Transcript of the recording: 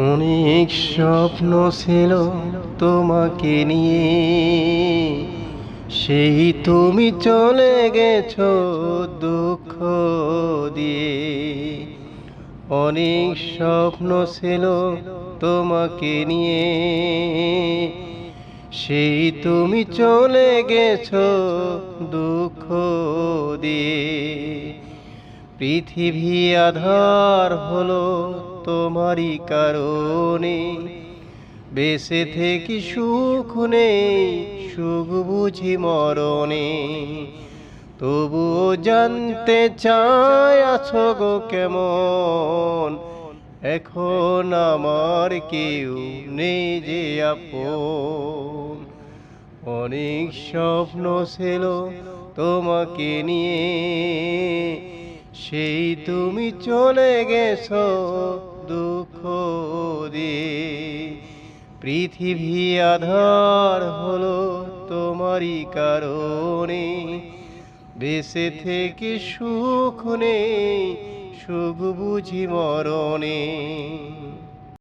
অনেক স্বপ্ন ছিল তোমাকে নিয়ে, সেই তুমি চলে গেছো দুঃখ দিয়ে। অনেক স্বপ্ন ছিল তোমাকে নিয়ে, সেই তুমি চলে গেছো দুঃখ দিয়ে। পৃথিবী আধার হলো তোমারই কারণে, বেঁচে থেকে সুখ নেই, সুখ বুঝি মরণে। তবুও জানতে চাই আছো গো কেমন, এখন আমার কেউ নেই যে আপন। অনেক স্বপ্ন ছিল তোমাকে নিয়ে, সেই তুমি চলে গেছো দুঃখ দিয়ে। পৃথিবী আধার হলো তোমারই কারণে, বেঁচে থেকে সুখ নেই, সুখ বুঝি মরণে।